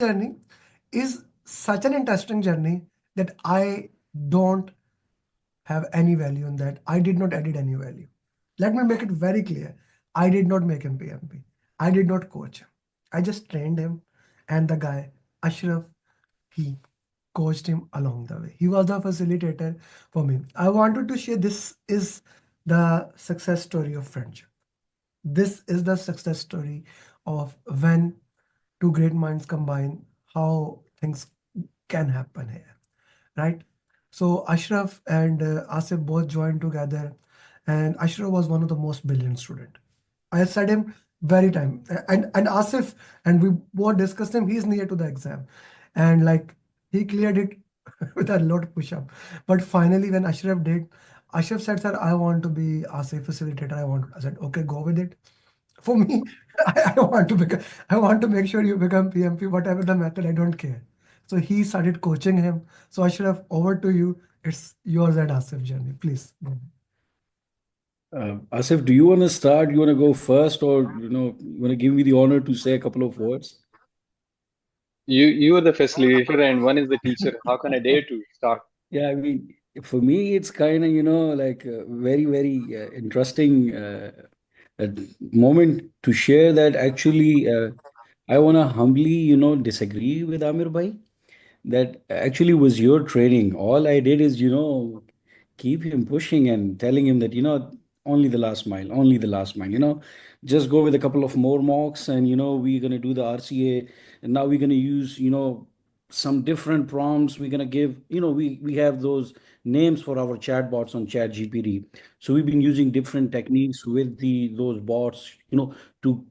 journey is such an interesting journey that I don't have any value in that. I did not edit any value. Let me make it very clear. I did not make him PMP. I did not coach him. I just trained him, and the guy, Ashraf, he coached him along the way. He was the facilitator for me. I wanted to share this is the success story of friendship. This is the success story of when two great minds combine, how things can happen here, right? So Ashraf and Asif both joined together, and Ashraf was one of the most brilliant student. I said him very time, and Asif, and we both discussed him. He's near to the exam, and like he cleared it with a lot of push up. But finally, when Ashraf did, Ashraf said, "Sir, I want to be Asif facilitator. I want." I said, "Okay, go with it." For me, I want to become. I want to make sure you become PMP, whatever the method. I don't care. So he started coaching him. So Ashraf, over to you. It's yours and Asif journey. Please. Go. Asif, do you want to start? You want to go first, or you want to give me the honor to say a couple of words? You are the facilitator and one is the teacher. How can I dare to start? Yeah, I mean, for me, it's kind of, like a very, very interesting uh, moment to share that actually I want to humbly, disagree with Amir Bhai. That actually was your training. All I did is, keep him pushing and telling him that, only the last mile, only the last mile, just go with a couple of more mocks and, we're going to do the RCA. And now we're going to use, some different prompts. We're going to give, we have those names for our chatbots on Chat GPT. So we've been using different techniques with those bots, to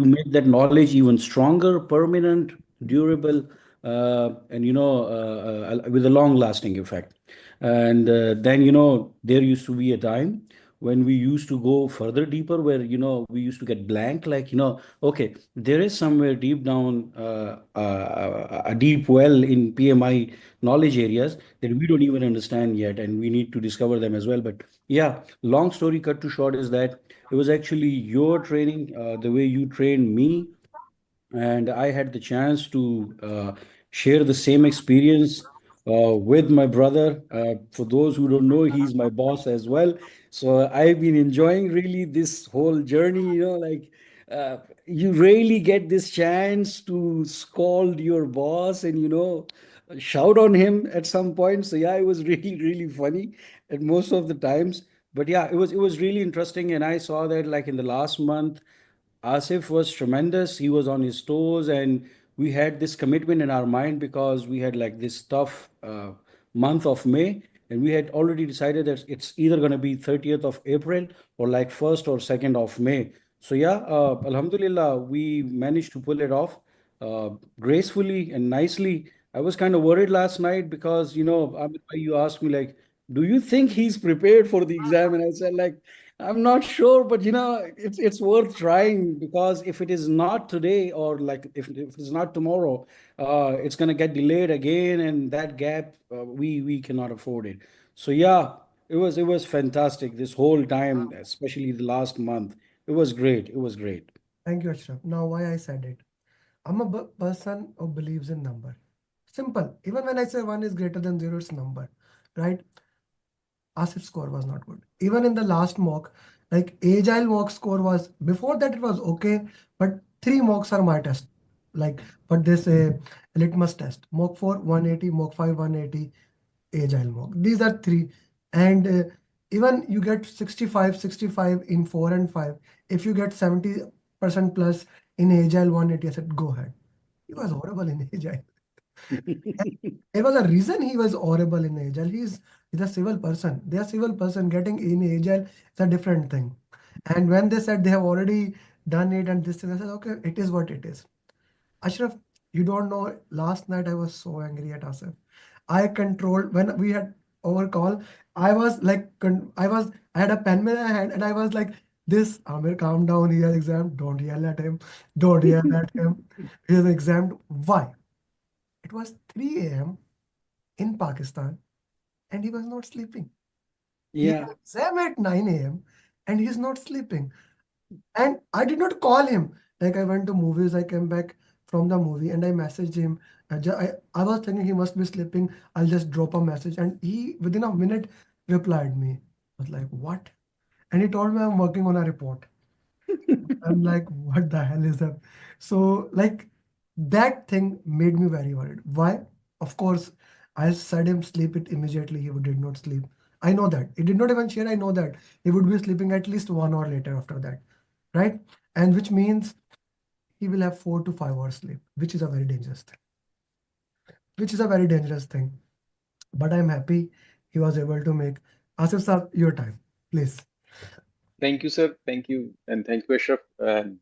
make that knowledge even stronger, permanent, durable, and with a long lasting effect. And then, there used to be a time when we used to go further deeper, where we used to get blank, like, okay, there is somewhere deep down a deep well in PMI knowledge areas that we don't even understand yet, and we need to discover them as well. But yeah, long story cut to short is that it was actually your training, the way you trained me, and I had the chance to share the same experience with my brother. For those who don't know, he's my boss as well. So I've been enjoying really this whole journey. Like you really get this chance to scold your boss and shout on him at some point. So yeah, it was really really funny at most of the times. But yeah, it was really interesting, and I saw that like in the last month. Asif was tremendous. He was on his toes, and we had this commitment in our mind because we had like this tough month of May, and we had already decided that it's either going to be 30th of April or like 1st or 2nd of May. So yeah, Alhamdulillah, we managed to pull it off uh, gracefully and nicely. I was kind of worried last night because Amit bhai, you asked me like, do you think he's prepared for the exam? And I said like, I'm not sure, but it's worth trying, because if it is not today, or like if it's not tomorrow, it's gonna get delayed again, and that gap we cannot afford it. So yeah, it was fantastic this whole time, especially the last month. It was great. It was great. Thank you, Ashraf. Now, why I said it. I'm a person who believes in number. Simple. Even when I say one is greater than zero, it's number, right? Asif's score was not good. Even in the last mock, like Agile mock score was before that it was okay, but three mocks are my test. Like what they say, litmus test. Mock 4, 180, mock 5, 180, Agile mock. These are three. And even you get 65, 65 in 4 and 5. If you get 70% plus in Agile 180, I said, go ahead. He was horrible in Agile. There was a reason he was horrible in Agile. He's a civil person. They are civil person. Getting in Agile is a different thing. And when they said they have already done it and this thing, I said, okay, it is what it is. Ashraf, you don't know. Last night I was so angry at Asif. I controlled when we had our call. I was like, I had a pen in my hand and I was like, this Amir, calm down. He has exam. Don't yell at him. Don't yell at him. He has exam. Why? It was 3 a.m. in Pakistan and he was not sleeping. He Yeah. had exam at 9 a.m. and he's not sleeping. And I did not call him. Like I went to movies, I came back. from the movie, and I messaged him. I was thinking he must be sleeping. I'll just drop a message, and he within a minute replied me. I was like, what? And he told me I'm working on a report. I'm like, what the hell is that? So, like, that thing made me very worried. Why? Of course, I said him sleep it immediately. He did not sleep. I know that. He did not even share. I know that. He would be sleeping at least 1 hour later after that. Right? And which means he will have 4 to 5 hours sleep, which is a very dangerous thing. Which is a very dangerous thing. But I'm happy he was able to make. Asif sir, your time, please. Thank you, sir. Thank you. And thank you, Ashraf. And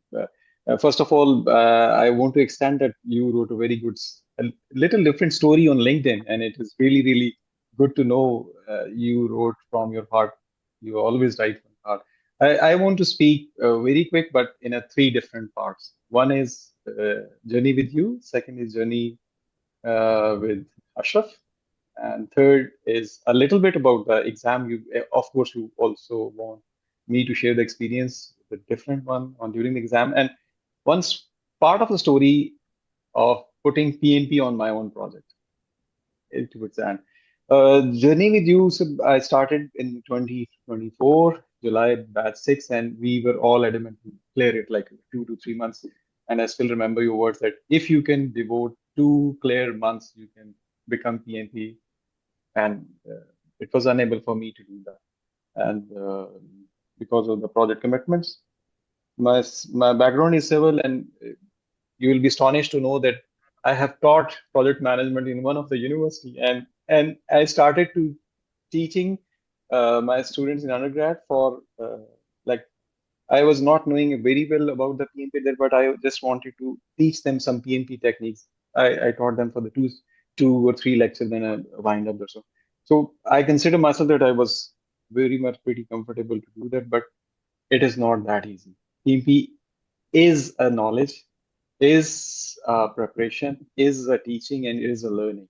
first of all, I want to extend that you wrote a very good, a little different story on LinkedIn. And it is really, really good to know you wrote from your heart. You always write from your heart. I want to speak very quick, but in a three different parts. One is journey with you. Second is journey with Ashraf. And third is a little bit about the exam. Of course, you also want me to share the experience, the different one on during the exam. And once part of the story of putting PNP on my own project towards the end. Journey with you, so I started in 2024, July batch 6, and we were all adamant to clear it like 2 to 3 months. And I still remember your words that if you can devote 2 clear months, you can become PNP. And it was unable for me to do that. And because of the project commitments, my background is civil, and you will be astonished to know that I have taught project management in one of the university, and I started to teaching my students in undergrad for like I was not knowing very well about the PMP there, but I just wanted to teach them some PMP techniques. I taught them for the two or three lectures, then I wind up or so. So I consider myself that I was very much pretty comfortable to do that, but it is not that easy. PMP is a knowledge, is a preparation, is a teaching, and is a learning.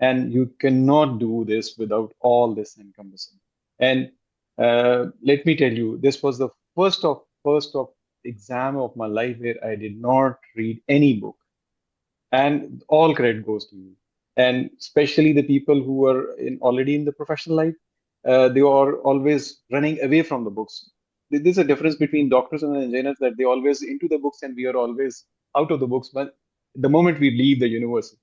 And you cannot do this without all this encompassing. And let me tell you, this was the first of exam of my life where I did not read any book, and all credit goes to you. And especially the people who are already in the professional life, they are always running away from the books. There's a difference between doctors and engineers that they always into the books and we are always out of the books. But the moment we leave the university,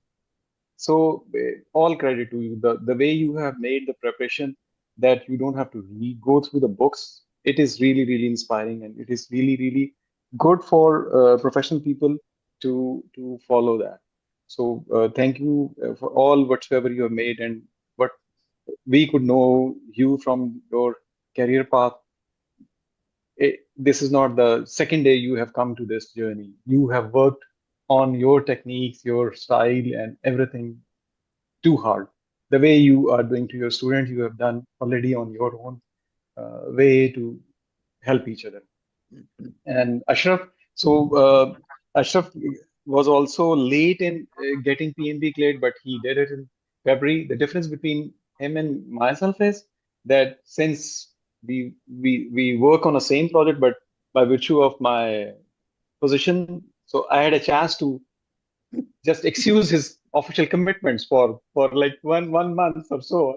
so all credit to you. The way you have made the preparation that you don't have to go through the books. It is really really inspiring, and it is really really good for professional people to follow that. So thank you for all whatsoever you have made, and what we could know you from your career path. This is not the second day you have come to this journey. You have worked on your techniques, your style, and everything too hard. The way you are doing to your student, you have done already on your own way to help each other. And Ashraf, so Ashraf was also late in getting PNB cleared, but he did it in February. The difference between him and myself is that since we work on the same project, but by virtue of my position, so I had a chance to just excuse his official commitments for like one month or so,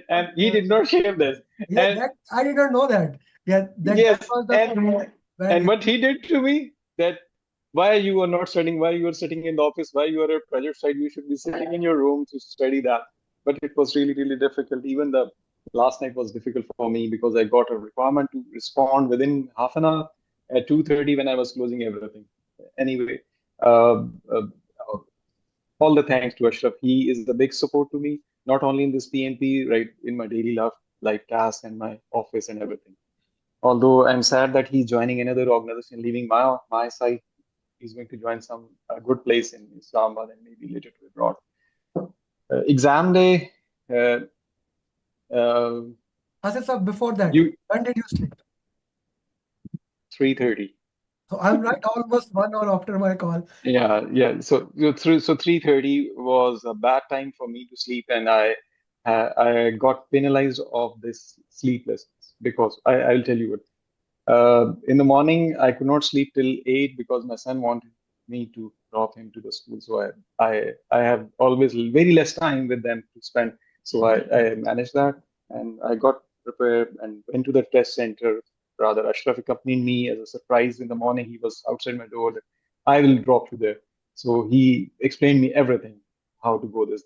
and he Yeah, did not share this. yeah, And that I did not know that. Yeah, that yes, was the thing where and he. what he did to me that why you are not studying, why you are sitting in the office, why you are at project site, you should be sitting in your room to study that. But it was really really difficult. Even the last night was difficult for me because I got a requirement to respond within half an hour at 2:30 when I was closing everything. Anyway, uh, uh, all the thanks to Ashraf. He is the big support to me, not only in this PNP, right, in my daily life tasks and my office and everything. Although I'm sad that he's joining another organization, leaving my side. He's going to join some good place in Islamabad and maybe later to abroad. Exam day, uh, uh, Asif sir, before that, you when did you sleep? 3:30. So I'm right, almost 1 hour after my call. Yeah, yeah. So 3:30 was a bad time for me to sleep, and I got penalized of this sleeplessness because I'll tell you what. In the morning, I could not sleep till 8 because my son wanted me to drop him to the school. So I have always very less time with them to spend. So I managed that, and I got prepared and went to the test center. Rather, Ashraf accompanied me as a surprise in the morning. He was outside my door that I will drop you there. So he explained me everything, how to go this.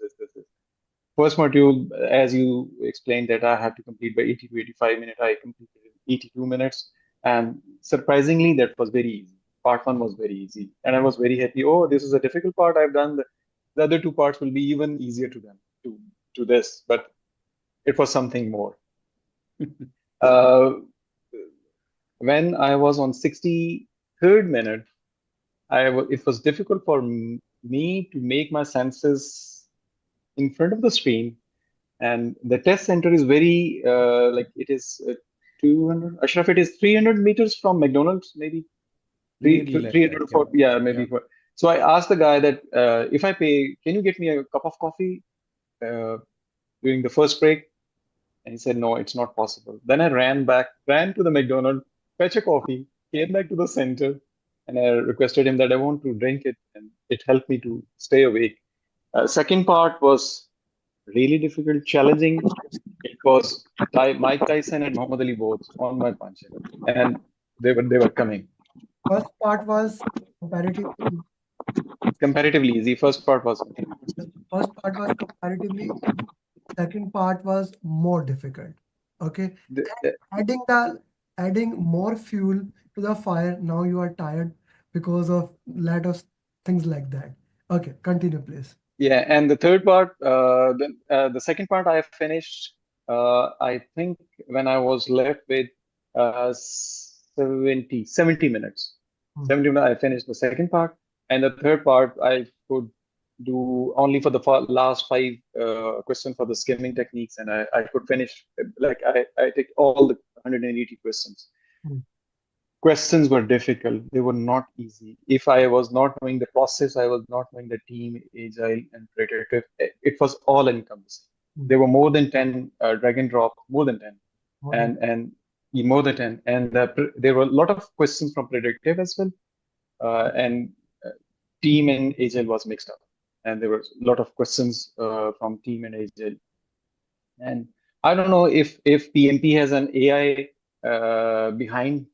First module, as you explained, that I had to complete by 80 to 85 minutes. I completed in 82 minutes. And surprisingly, that was very easy. Part one was very easy. And I was very happy. Oh, this is a difficult part I've done. The other two parts will be even easier to them, to this. But it was something more. uh, when I was on 63rd minute, it was difficult for me to make my senses in front of the screen. And the test center is very like it is 200. Ashraf, it is 300 meters from McDonald's, maybe Nearly like 300 that. or 4, yeah, maybe Yeah. four. So I asked the guy that if I pay, can you get me a cup of coffee uh, during the first break? And he said, no, it's not possible. Then I ran to the McDonald's, fetch a coffee, came back to the center, and I requested him that I want to drink it, and it helped me to stay awake. Second part was really difficult, challenging. It was Mike Tyson and Muhammad Ali both on my punch, and they were coming. First part was comparatively Comparatively easy. First part was first part was comparatively easy. Second part was more difficult. Okay. the, Adding the adding more fuel to the fire. Now you are tired because of lot of things like that. Okay, continue, please. yeah, and the third part, the second part I finished. I think when I was left with 70 minutes. Hmm. 70 minutes, I finished the second part, and the third part I could do only for the last five questions for the skimming techniques, and I could finish like I take all the 180 questions. Hmm. Questions were difficult. They were not easy. If I was not knowing the process, I was not knowing the team, agile, and predictive. It was all encompassing. Hmm. There were more than 10 drag and drop, more than 10, More than and more than 10. And there were a lot of questions from predictive as well. And team and agile was mixed up. And there were a lot of questions from team and agile. And I don't know if PMP has an AI behind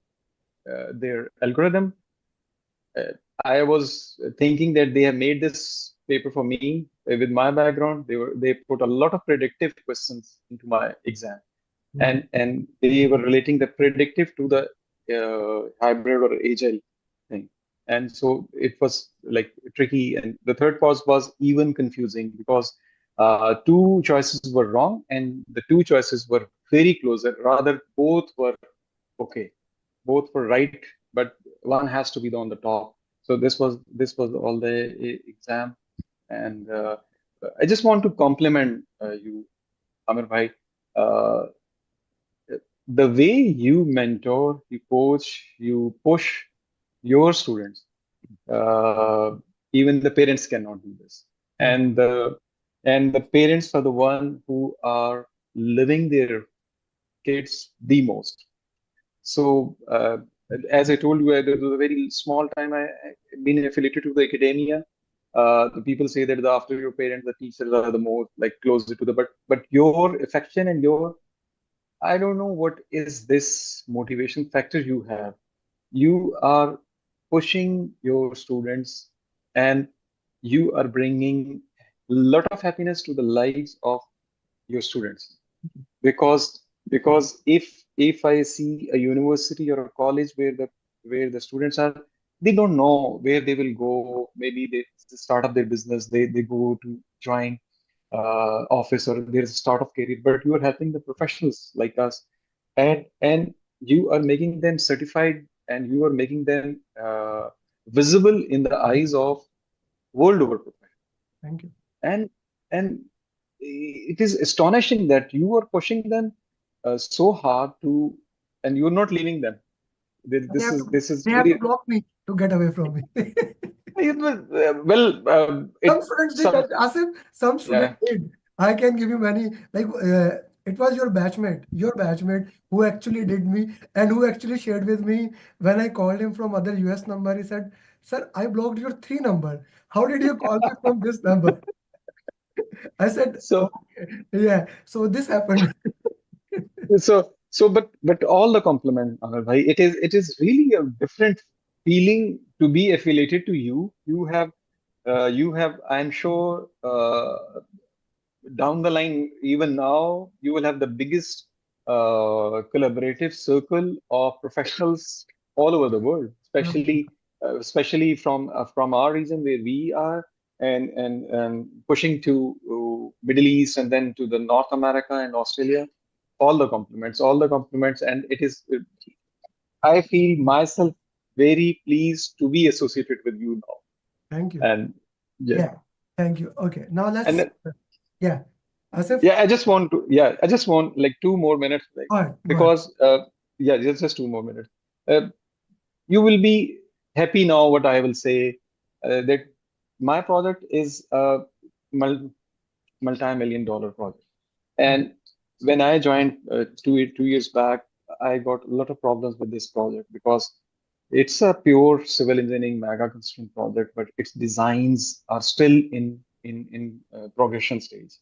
their algorithm. Uh, I was thinking that they have made this paper for me with my background. They put a lot of predictive questions into my exam, Hmm. and they were relating the predictive to the hybrid or agile thing, and so it was like tricky. And the third part was even confusing because two choices were wrong and the two choices were very close. Rather, both were okay, both were right, but one has to be on the top. So this was all the exam, and I just want to compliment you, Amir bhai. Uh, the way you mentor, you coach, you push your students, even the parents cannot do this. hmm. And the parents are the one who are living their kids the most. So, as I told you, there was a very small time I been affiliated to the academia. The people say that after your parents, the teachers are the more like closer to the but your affection and your I don't know what is this motivation factor you have. You are pushing your students and you are bringing a lot of happiness to the lives of your students because if I see a university or a college where the students are, they don't know where they will go. Maybe they start up their business, they go to join office or there's a start of career, but you are helping the professionals like us, and you are making them certified and you are making them visible in the eyes of world over professionals. Thank you. And it is astonishing that you are pushing them so hard to, and you're not leaving them. They This have is to this is they have to very block me to get away from me. it was well Some it students did some that, Asif. Some students yeah did. I can give you many. Like it was your batchmate who actually did me and who actually shared with me when I called him from other US number. He said, Sir, I blocked your three number. How did you call me from this number? I said, So yeah. So this happened. but all the compliment, Anil bhai, it is really a different feeling to be affiliated to you. You have, I'm sure, down the line, even now, you will have the biggest collaborative circle of professionals all over the world, especially from our region where we are, and pushing to Middle East and then to the North America and Australia. All the compliments, and it is. I feel myself very pleased to be associated with you Thank you. now, and yeah, Yeah. Thank you. Okay. Now and let's, then, yeah. Asif, yeah, I just want like 2 more minutes, like, go ahead. Go ahead. because yeah, just 2 more minutes. Uh, you will be happy now. What I will say, that my project is a mul multi-million dollar project, Mhm. and when I joined 2 years back, I got a lot of problems with this project because it's a pure civil engineering mega construction project, but its designs are still in progression stage.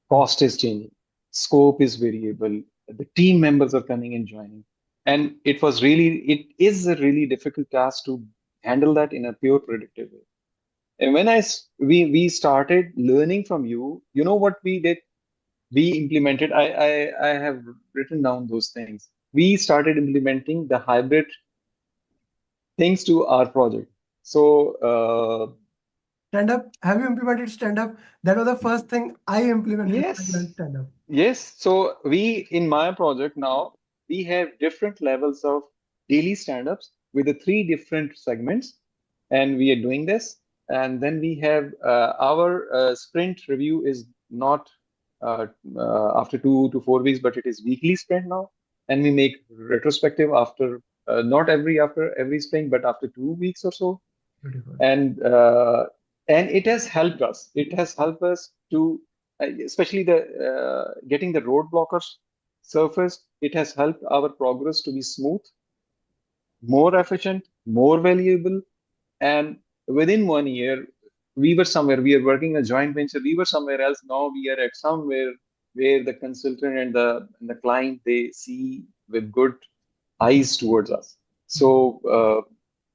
Cost is changing, scope is variable, the team members are coming and joining, and it is a really difficult task to handle that in a pure predictive way. And when we started learning from you, you know what we did? We implemented, I have written down those things. We started implementing the hybrid things to our project. So Stand up. Have you implemented stand up? That was the first thing I implemented when I learned yes. stand up. Yes, so in my project now, we have different levels of daily stand-ups with the three different segments, and we are doing this. And then we have our sprint review is not uh, after 2 to 4 weeks, but it is weekly sprint now. And we make retrospective after not after every sprint, but after 2 weeks or so. Beautiful. And it has helped us. It has helped us to, especially the getting the roadblockers surfaced. It has helped our progress to be smooth, more efficient, more valuable. And within 1 year, we were somewhere. We are working a joint venture. We were somewhere else. Now we are at somewhere where the consultant and the client, they see with good eyes towards us. So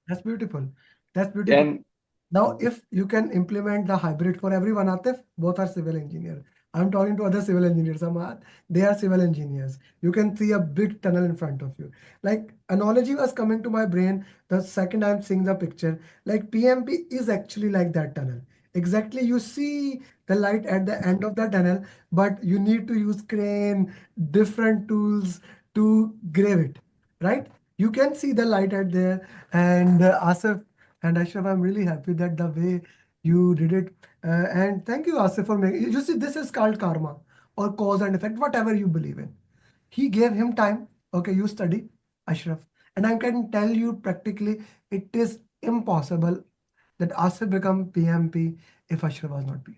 That's beautiful. That's beautiful. and Now, if you can implement the hybrid for everyone, Atif, both are civil engineer. I'm talking to other civil engineers. They are civil engineers. You can see a big tunnel in front of you. Like analogy was coming to my brain the second I'm seeing the picture. Like PMP is actually like that tunnel. Exactly, you see the light at the end of the tunnel, but you need to use crane, different tools to grave it, right? You can see the light at there, and Asif and Ashraf, I'm really happy that the way you did it. And thank you, Asif, for making. You see, this is called karma or cause and effect, whatever you believe in. He gave him time. Okay, you study, Ashraf, and I can tell you practically, it is impossible that Asif become PMP if Ashraf was not PM.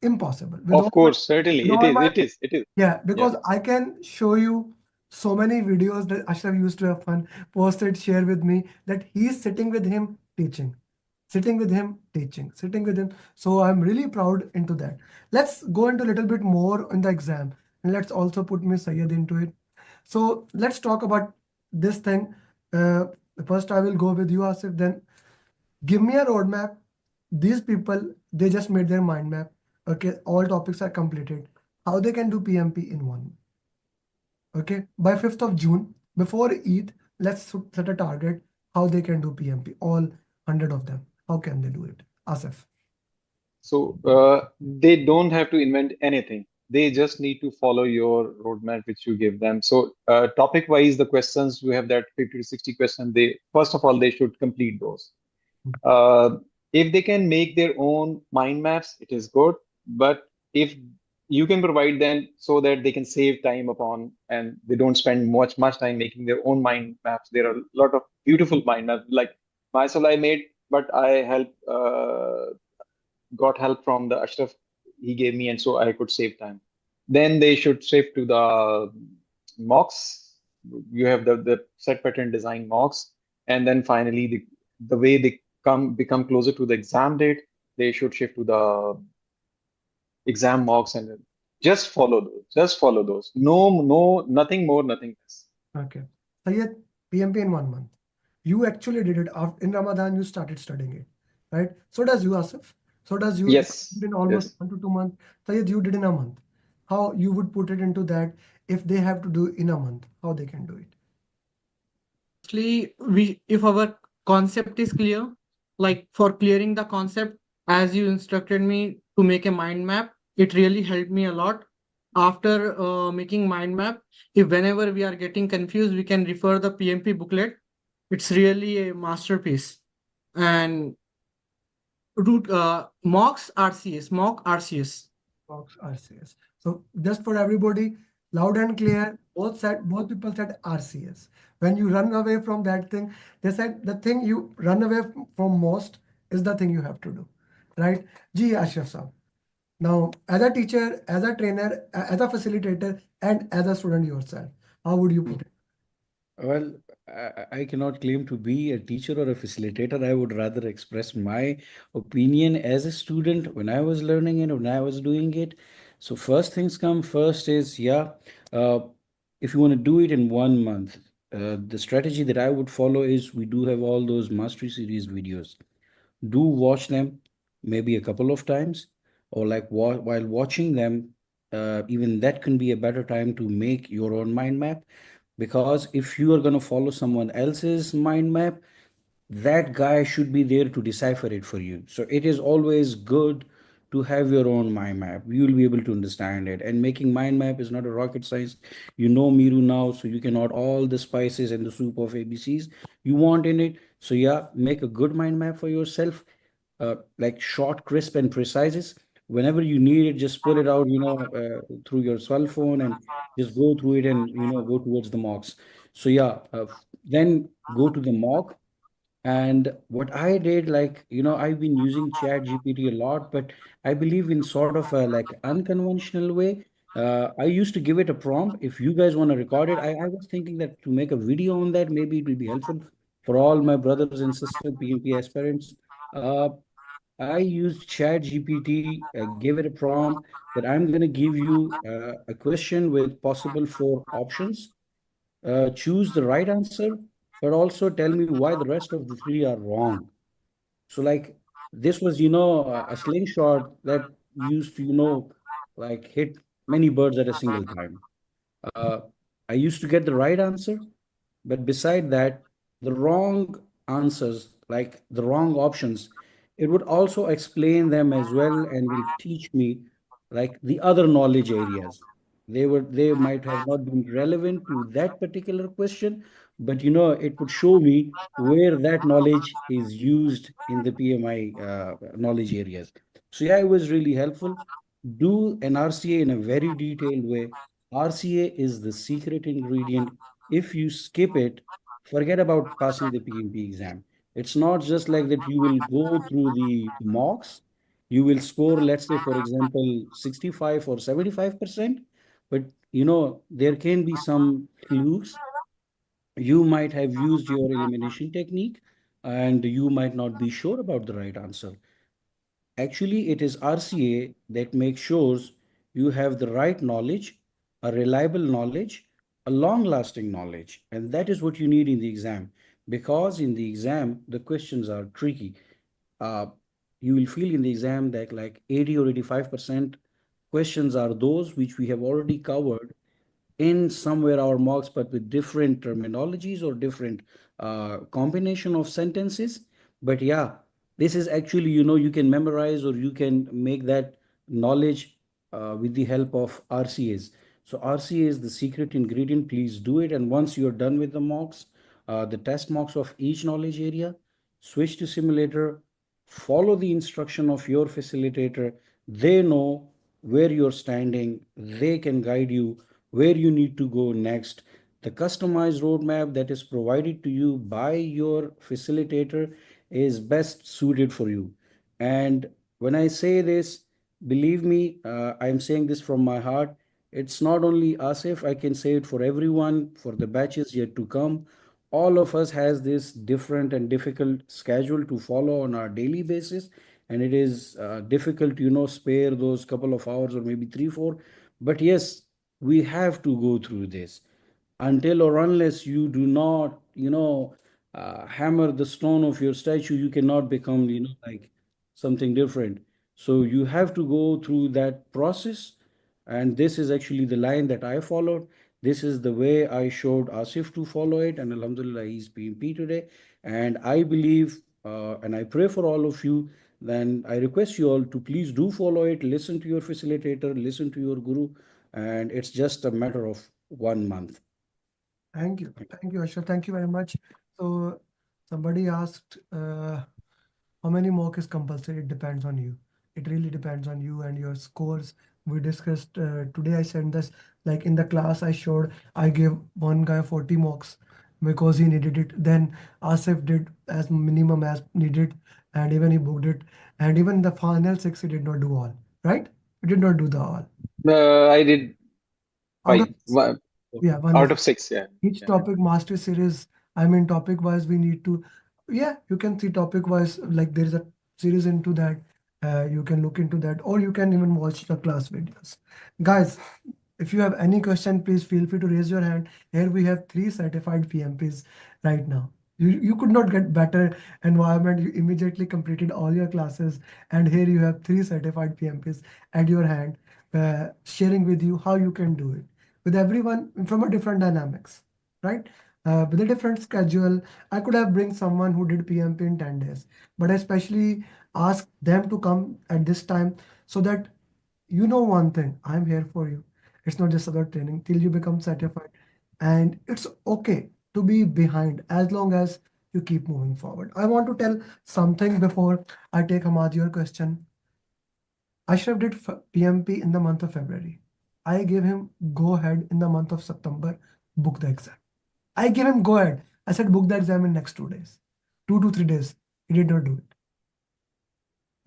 Impossible. of course, certainly, With it all is. my It is. It is. yeah, Yeah. because I can show you so many videos that Ashraf used to have fun, posted, share with me that he's sitting with him teaching, sitting with him teaching, sitting with him. So I'm really proud into that. Let's go into a little bit more in the exam, and let's also put Miss Sayed into it. So let's talk about this thing. Uh, First, I will go with you, Asif. Then give me a roadmap. These people, they just made their mind map. Okay, all topics are completed. How they can do PMP in one. Okay, by 5th of June, before Eid, let's set a target how they can do PMP. All 100 of them. How can they do it? Asif. So they don't have to invent anything. They just need to follow your roadmap which you give them. So topic wise, the questions you have that 50 to 60 questions. They first of all they should complete those. Uh, if they can make their own mind maps, it is good. But if you can provide them so that they can save time upon and they don't spend much time making their own mind maps. There are a lot of beautiful mind maps. Like myself, I made, but I help got help from the Ashraf he gave me, and so I could save time. Then they should shift to the mocks. You have the set pattern design mocks, and then finally the way they come become closer to the exam date, they should shift to the exam mocks and just follow those. Just follow those. No, no, nothing more, nothing less. Okay. Sayed, PMP in 1 month. You actually did it. In Ramadan, you started studying it, right? So does you, Asif. So does you. Yes, Did in almost yes. 1 to 2 months. Sayed, you did in a month. How you would put it into that if they have to do in a month, how they can do it? Firstly, we if our concept is clear, like for clearing the concept, as you instructed me to make a mind map, it really helped me a lot. After making mind map, if whenever we are getting confused, we can refer the PMP booklet. It's really a masterpiece. And root mock RCS. Box RCS. So just for everybody, loud and clear, both people said RCS. When you run away from that thing, they said the thing you run away from most is the thing you have to do, right? Ji Ashraf sir. Now, as a teacher, as a trainer, as a facilitator, and as a student yourself, how would you put it? Well, I cannot claim to be a teacher or a facilitator. I would rather express my opinion as a student when I was learning it, when I was doing it. So first things come first is, yeah, uh, if you want to do it in 1 month, the strategy that I would follow is we do have all those mastery series videos. Do watch them maybe a couple of times, or like while watching them, even that can be a better time to make your own mind map, because if you are going to follow someone else's mind map, that guy should be there to decipher it for you. So it is always good to have your own mind map. You will be able to understand it. And making mind map is not a rocket science. You know Miru now, so you can add all the spices and the soup of ABCs you want in it. So yeah, make a good mind map for yourself, like short, crisp, and precise. Whenever you need it, just pull it out, through your cell phone and just go through it and go towards the mocks. So yeah, then go to the mock. And what I did, like, I've been using Chat GPT a lot, but I believe in sort of a like unconventional way. I used to give it a prompt. If you guys want to record it, I was thinking that to make a video on that, maybe it will be helpful for all my brothers and sisters, PMP aspirants. Uh, I used Chat GPT, gave it a prompt that I'm going to give you a question with possible four options. Choose the right answer, but also tell me why the rest of the three are wrong. So, like, this was, a slingshot that used to, like hit many birds at a single time. Uh, I used to get the right answer, but beside that, the wrong answers, like the wrong options, it would also explain them as well and will teach me like the other knowledge areas. They might have not been relevant to that particular question, but it would show me where that knowledge is used in the PMI knowledge areas. So yeah, it was really helpful. Do an RCA in a very detailed way. RCA is the secret ingredient. If you skip it, forget about passing the PMP exam. It's not just like that you will go through the mocks, you will score, let's say, for example, 65 or 75%, but there can be some flukes. You might have used your elimination technique and you might not be sure about the right answer. Actually, it is RCA that makes sure you have the right knowledge, a reliable knowledge, a long lasting knowledge. And that is what you need in the exam. Because in the exam, the questions are tricky. Uh, you will feel in the exam that like 80 or 85% questions are those which we have already covered in somewhere our mocks, but with different terminologies or different combination of sentences. But yeah, this is actually, you can memorize or you can make that knowledge with the help of RCAs. So RCA is the secret ingredient. Please do it. And once you're done with the mocks, the test mocks of each knowledge area, switch to simulator, follow the instruction of your facilitator. They know where you're standing, they can guide you where you need to go next. The customized roadmap that is provided to you by your facilitator is best suited for you. And when I say this, believe me, I'm saying this from my heart. It's not only Asif, I can say it for everyone, for the batches yet to come. all of us has this different and difficult schedule to follow on our daily basis, and it is difficult to spare those couple of hours or maybe 3 4. But yes, we have to go through this until or unless you do not hammer the stone of your statue. You cannot become like something different. So you have to go through that process, and this is actually the line that I followed. This is the way I showed Asif to follow it, and alhamdulillah, he's PMP today. And I believe and I pray for all of you. Then I request you all to please do follow it, listen to your facilitator, listen to your guru, and it's just a matter of 1 month. Thank you. Thank you, Ashraf. Thank you very much. So somebody asked, how many mock is compulsory? It depends on you. It really depends on you and your scores. We discussed today. I said this, like in the class I showed, I gave one guy 40 mocks because he needed it. Then Asif did as minimum as needed, and even he booked it. And even the final 6, he did not do all, right? He did not do the all. I did Out 5. of, yeah, one Out is of 6, yeah. each Yeah. topic master series. I mean, topic wise we need to, yeah, you can see topic wise, like there is a series into that. You can look into that, or you can even watch the class videos. Guys, if you have any question, please feel free to raise your hand. Here we have 3 certified PMPs right now. You could not get better environment. You immediately completed all your classes, and here you have 3 certified PMPs at your hand, sharing with you how you can do it with everyone from a different dynamics, right? With a different schedule. I could have bring someone who did PMP in 10 days, but I especially ask them to come at this time so that you know one thing, I'm here for you. It's not just about training till you become certified. And it's okay to be behind as long as you keep moving forward. I want to tell something before I take Hamad your question. Ashraf did PMP in the month of February. I gave him go ahead in the month of September, book the exam. I gave him go ahead. I said book the exam in next 2 days, 2 to 3 days. He did not do it.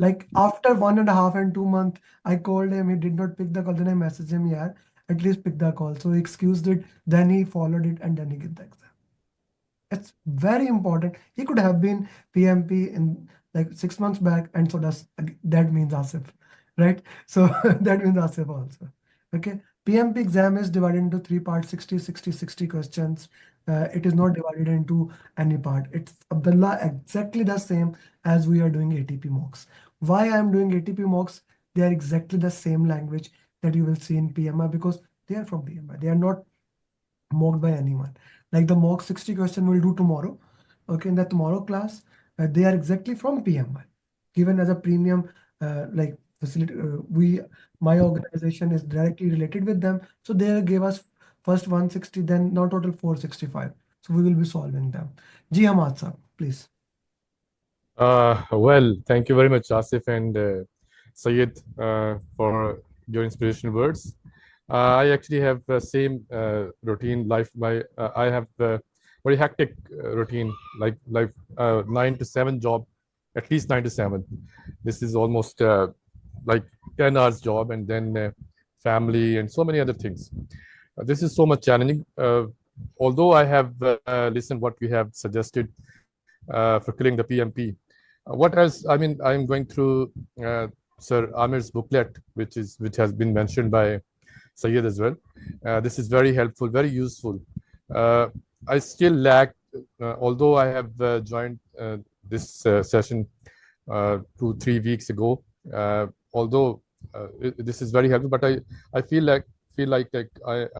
Like after 1.5 and 2 months, I called him. He did not pick the call. Then I messaged him, yeah, at least pick the call. So he excused it. Then he followed it, and then he gave the exam. It's very important. He could have been PMP in like 6 months back, and so that means Asif, right? So that means Asif also. Okay. PMP exam is divided into 3 parts, 60, 60, 60 questions. It is not divided into any part. It's Abdullah exactly the same as we are doing ATP mocks. Why I am doing ATP mocks? They are exactly the same language that you will see in PMI because they are from PMI. They are not mocked by anyone. Like the mock 60 question we'll do tomorrow. Okay, in the tomorrow class, they are exactly from PMI, given as a premium like facility. My organization is directly related with them, so they gave us first 160, then now total 465. So we will be solving them. Ji Hamad sir, please. Well, thank you very much, Asif and Sayed, for your inspirational words. I actually have the same routine life. I have a very hectic routine, like 9 to 7 job, at least 9 to 7. This is almost like 10 hours job, and then family and so many other things. This is so much challenging. Although I have listened what you have suggested for killing the PMP. What else? I mean, I'm going through Sir Amir's booklet, which has been mentioned by Sayed as well. This is very helpful, very useful. I still lack, although I have joined this session 2 3 weeks ago. Although this is very helpful, but I feel like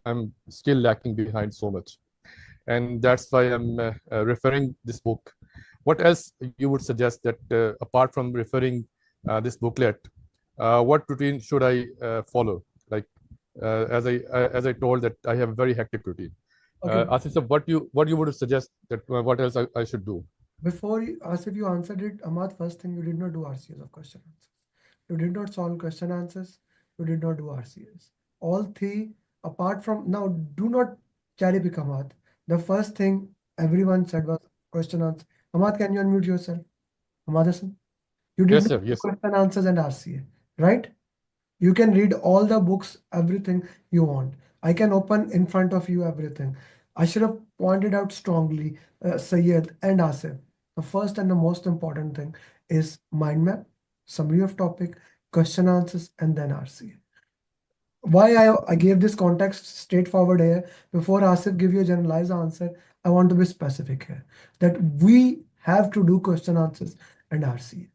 I'm still lacking behind so much, and that's why I'm referring this book. What else you would suggest that apart from referring this booklet, what routine should I follow? Like as I told that I have a very hectic routine. Okay. Asif, so what you would suggest that what else I should do? Before you ask if you answered it, Ahmad, first thing you did not do RCS of question answers. You did not solve question answers. You did not do RCS. All three, apart from now, do not cherry pick Ahmad. The first thing everyone said was question answer. Ahmad, can you unmute yourself? Ahmad Hassan? You did Yes, not sir. do Yes, sir. question answers and RCA, right? You can read all the books, everything you want. I can open in front of you everything. Ashraf pointed out strongly, Sayed and Asif. The first and the most important thing is mind map, summary of topic, question answers, and then RCA. Why I gave this context straightforward here. Before Asif give you a generalized answer, I want to be specific here that we have to do question answers and RCA,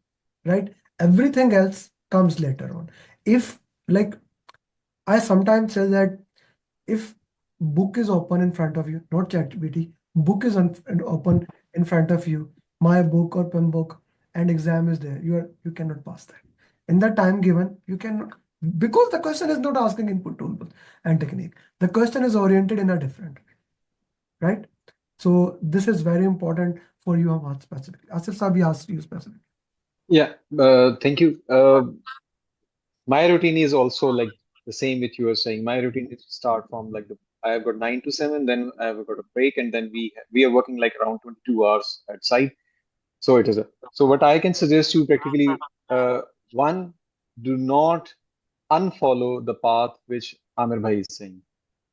right? Everything else comes later on. If like I sometimes say that if book is open in front of you, not ChatGPT, book is open in front of you, my book or PIM book, and exam is there, you cannot pass that. In the time given, you cannot, because the question is not asking input tool and technique. The question is oriented in a different way, right? So this is very important for you, Hamad, specifically. Asif Sabi asked you specifically. Yeah, thank you. My routine is also like the same with you were saying. My routine is to start from like I have got 9 to 7, then I have got a break, and then we are working like around 22 hours at site. So it is a so what I can suggest you practically, one, do not unfollow the path which Amir Bhai is saying.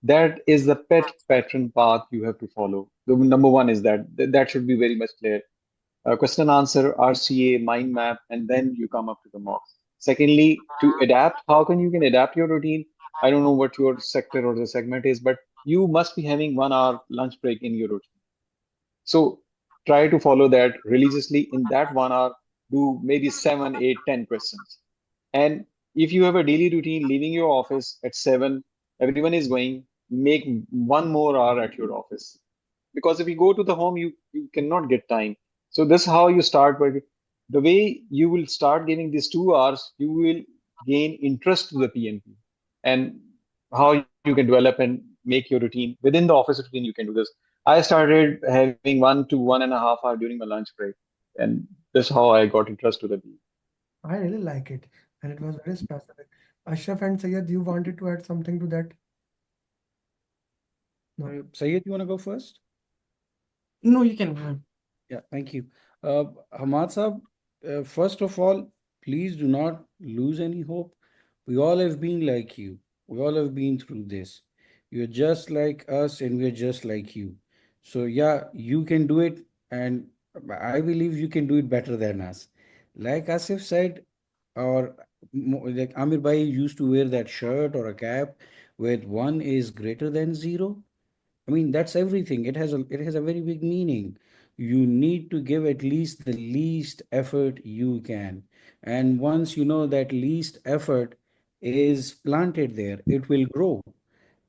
That is the pet pattern path you have to follow. The number one is that should be very much clear. Question and answer, RCA, mind map, and then you come up to the mocks. Secondly, to adapt, how you can adapt your routine? I don't know what your sector or the segment is, but you must be having 1 hour lunch break in your routine. So try to follow that religiously. In that 1 hour, do maybe 7, 8, 10 questions. And if you have a daily routine, leaving your office at 7, everyone is going, make 1 more hour at your office. Because if you go to the home, you cannot get time. So this is how you start. But the way you will start giving these 2 hours, you will gain interest to the PMP and how you can develop and make your routine within the office routine. You can do this. I started having 1 to 1.5 hours during my lunch break, and that's how I got interest to the PMP. I really like it, and it was very specific. Ashraf and Sayed, you wanted to add something to that? No. Sayed, you want to go first? No, you can. Yeah, thank you. Hamad Sahab, first of all, please do not lose any hope. We all have been like you. We all have been through this. You're just like us, and we're just like you. So, yeah, you can do it, and I believe you can do it better than us. Like Asif said, or like Amir Bhai used to wear that shirt or a cap where one is greater than zero. I mean, that's everything. It has a very big meaning. You need to give at least the least effort you can. And once you know that least effort is planted there, it will grow.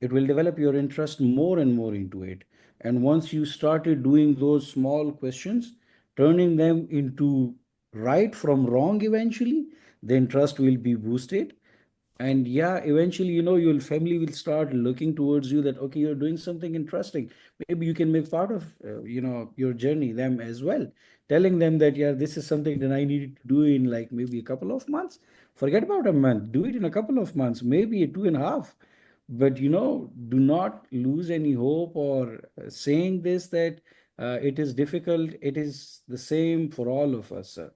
It will develop your interest more and more into it. And once you started doing those small questions, turning them into right from wrong eventually, the interest will be boosted. And yeah, eventually, your family will start looking towards you that, okay, you're doing something interesting. Maybe you can make part of your journey them as well, telling them that, yeah, this is something that I needed to do in like maybe a couple of months. Forget about a month, do it in a couple of months, maybe a 2.5. But do not lose any hope or saying this that it is difficult. It is the same for all of us, sir.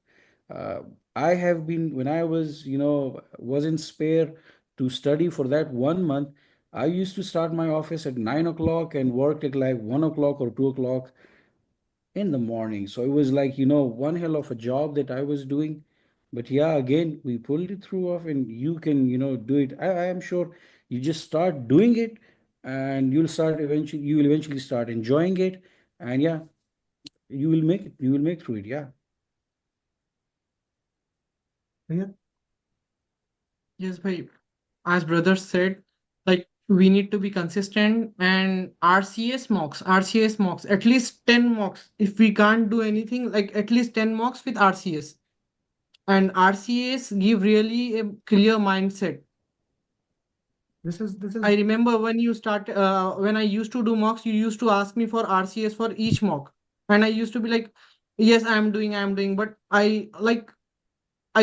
uh, I have been, when I wasn't spare to study for that 1 month, I used to start my office at 9 o'clock and work at like 1 o'clock or 2 o'clock in the morning. So it was like, one hell of a job that I was doing. But yeah, again, we pulled it through off, and you can, do it. I am sure you just start doing it, and you will eventually start enjoying it. And yeah, you will make it, you will make through it. Yeah. Sayed? Yes, bhai. As brother said, like we need to be consistent and RCS mocks, at least 10 mocks. If we can't do anything, like at least 10 mocks with RCS. And RCS give really a clear mindset. This I is remember when I used to do mocks, you used to ask me for RCS for each mock. And I used to be like, yes, I'm doing. But I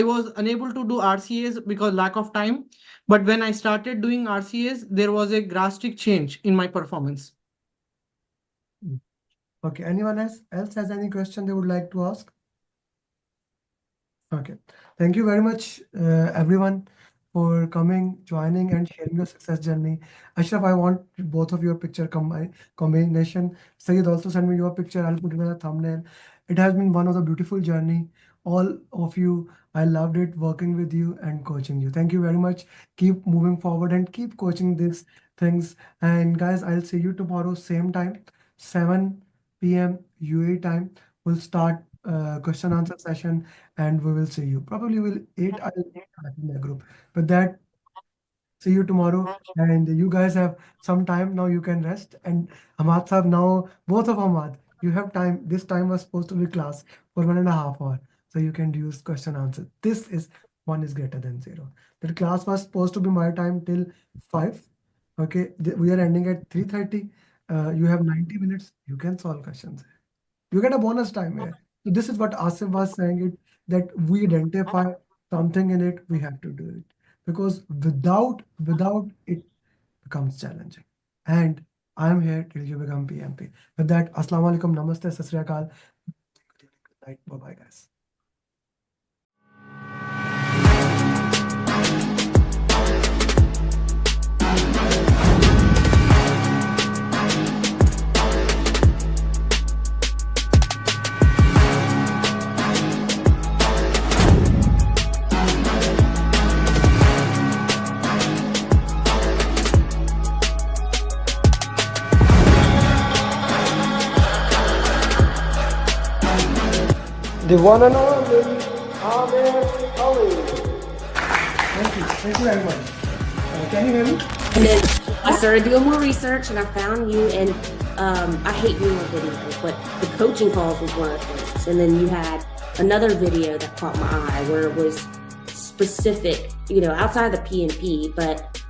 was unable to do RCS because lack of time. But when I started doing RCS, there was a drastic change in my performance. okay. Anyone else has any question they would like to ask? Okay. Thank you very much, everyone, for coming, joining, and sharing your success journey. Ashraf, I want both of your picture combination. Sayed, also send me your picture. I'll put it in a thumbnail. It has been one of the beautiful journey. All of you, I loved it working with you and coaching you. Thank you very much. Keep moving forward and keep coaching these things. And guys, I'll see you tomorrow, same time, 7 p.m. UAE time. We'll start question answer session and we will see you. Probably will 8 I'll back in the group. With that, see you tomorrow. And you guys have some time now. You can rest. And Ahmad Sahab, now both of Ahmad, you have time. This time was supposed to be class for 1.5 hours. So you can use question answer. This is 1 is greater than 0. The class was supposed to be my time till 5. Okay, we are ending at 3:30. You have 90 minutes. You can solve questions. You get a bonus time here. So this is what Asif was saying it, that we identify something in it, we have to do it. Because without it becomes challenging. And I'm here till you become PMP. With that, Assalamu alaikum, namaste, sat sri akal. Good night. Bye-bye, guys. The one and only Amir Ali. Thank you very much. Can you hear me? And then I started doing more research and I found you, and I hate doing a video, but the coaching calls was one of the things. And then you had another video that caught my eye where it was specific, outside of the PMP, but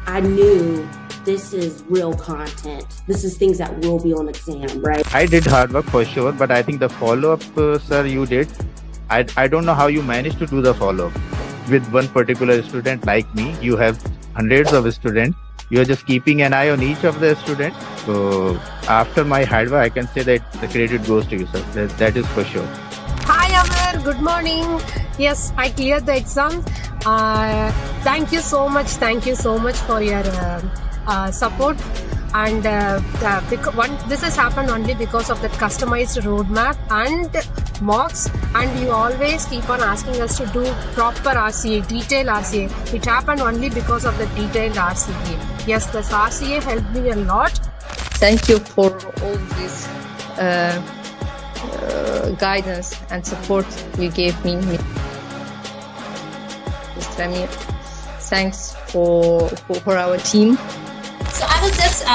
I knew this is real content. This is things that will be on exam, right? I did hard work for sure, but I think the follow-up, sir, you did. I don't know how you managed to do the follow-up. With one particular student like me, you have hundreds of students. You're just keeping an eye on each of the students. So after my hard work, I can say that the credit goes to you, sir. That is for sure. Hi Amir, good morning. Yes, I cleared the exam. Thank you so much. Thank you so much for your support. And this has happened only because of the customized roadmap and mocks, and you always keep on asking us to do proper RCA, detailed RCA. It happened only because of the detailed RCA. Yes, this RCA helped me a lot. Thank you for all this guidance and support you gave me. Mr. Amir, thanks for our team. So I was just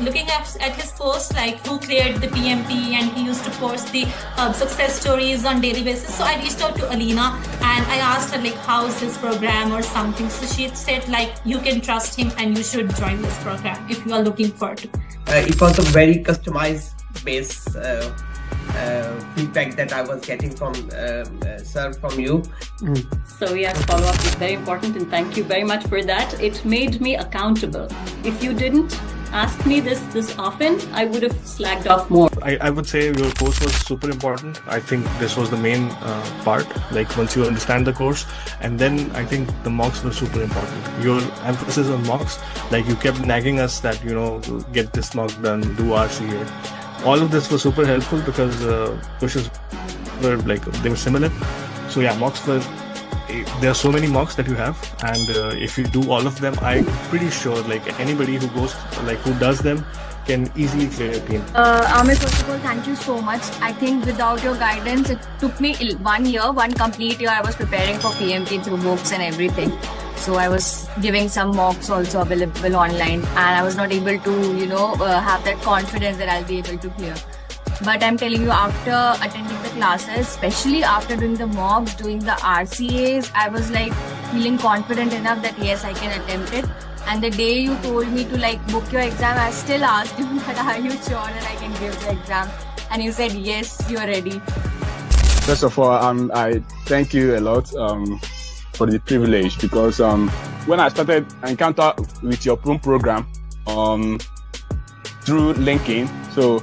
looking at his post, who cleared the PMP, and he used to post the success stories on daily basis. So I reached out to Alina and I asked her how is this program or something. So she said you can trust him and you should join this program if you are looking for it. It was a very customized base feedback that I was getting from sir, from you. So yes, follow-up is very important, and thank you very much for that. It made me accountable. If you didn't ask me this often, I would have slacked off more. I would say your course was super important. I think this was the main part, once you understand the course, and then I think the mocks were super important. Your emphasis on mocks, you kept nagging us that, get this mock done, do RCA. All of this was super helpful because questions were they were similar. So yeah, mocks were, there are so many mocks that you have, and if you do all of them, I'm pretty sure anybody who goes, who does them can easily clear a PMP. Amir, first of all, thank you so much. I think without your guidance, it took me 1 year, one complete year. I was preparing for PMP through books and everything. So I was giving some mocks also available online, and I was not able to, have that confidence that I'll be able to clear. But I'm telling you, after attending the classes, especially after doing the mocks, doing the RCAs, I was feeling confident enough that yes, I can attempt it. And the day you told me to book your exam, I still asked you that are you sure that I can give the exam? And you said yes, you are ready. First of all, I thank you a lot for the privilege, because when I started encounter with your program through LinkedIn, so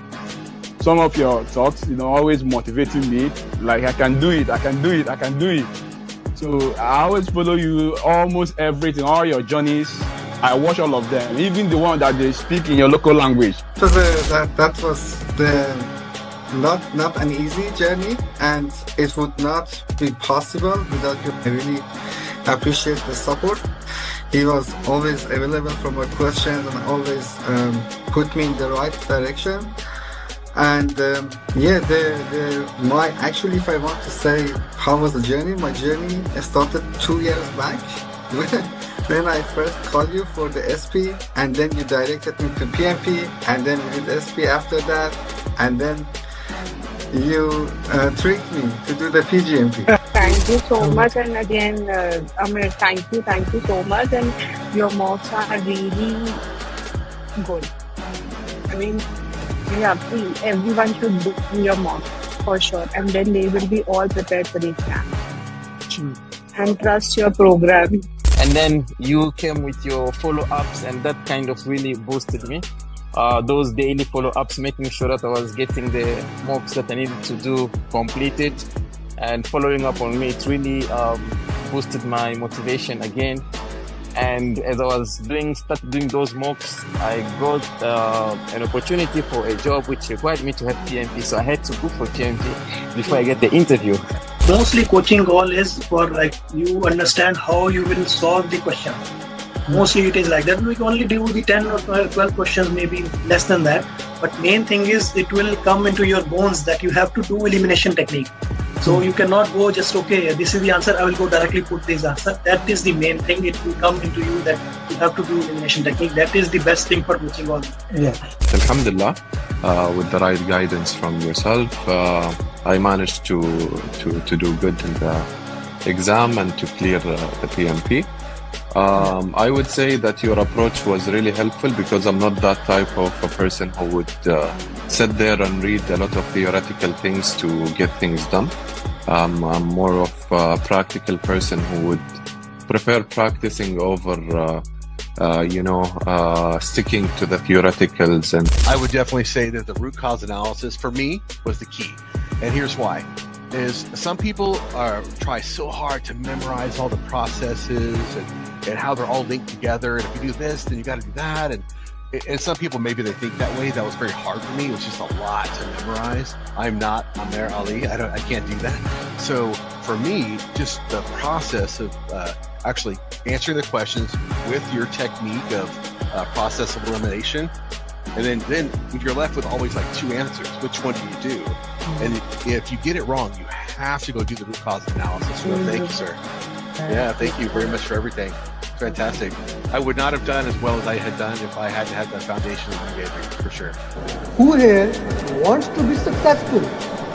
some of your talks, always motivating me, I can do it, I can do it, I can do it. So I always follow you, almost everything, all your journeys. I watch all of them, even the one that they speak in your local language. So that was not an easy journey, and it would not be possible without you. I really appreciate the support. He was always available for my questions and always put me in the right direction. And actually, if I want to say how was the journey, my journey started 2 years back. Then I first called you for the SP, and then you directed me to PMP, and then we did SP after that, and then you tricked me to do the PGMP. Thank you so much, and again, Amir, thank you so much, and your mocks are really good. I mean, everyone should do your mock for sure, and then they will be all prepared for the exam. And trust your program. And then you came with your follow-ups, and that kind of really boosted me. Those daily follow-ups, making sure that I was getting the mocks that I needed to do completed, and following up on me, it really boosted my motivation again. And as I was started doing those mocks, I got an opportunity for a job which required me to have PMP, so I had to go for PMP before I get the interview. Mostly coaching goal is for like you understand how you will solve the question. Mostly it is like that. We can only do the 10 or 12 questions, maybe less than that. But main thing is it will come into your bones that you have to do elimination technique. So you cannot go just, okay, this is the answer, I will go directly put this answer. That is the main thing. It will come into you that you have to do elimination technique. That is the best thing for coaching goal. Yeah. Alhamdulillah, with the right guidance from yourself, I managed to do good in the exam and to clear the PMP. I would say that your approach was really helpful because I'm not that type of a person who would sit there and read a lot of theoretical things to get things done. I'm more of a practical person who would prefer practicing over sticking to the theoreticals. And I would definitely say that the root cause analysis for me was the key. And here's why. Is some people try so hard to memorize all the processes and how they're all linked together. And if you do this, then you got to do that. And some people, maybe they think that way. That was very hard for me. It was just a lot to memorize. I'm not Amer Ali. I can't do that. So for me, just the process of actually answering the questions with your technique of process of elimination. And then you're left with always like two answers. Which one do you do? And if you get it wrong, you have to go do the root cause analysis. So thank you, sir. Yeah, thank you very much for everything. Fantastic. I would not have done as well as I had done if I hadn't had that foundation that you gave me, for sure. Who here wants to be successful?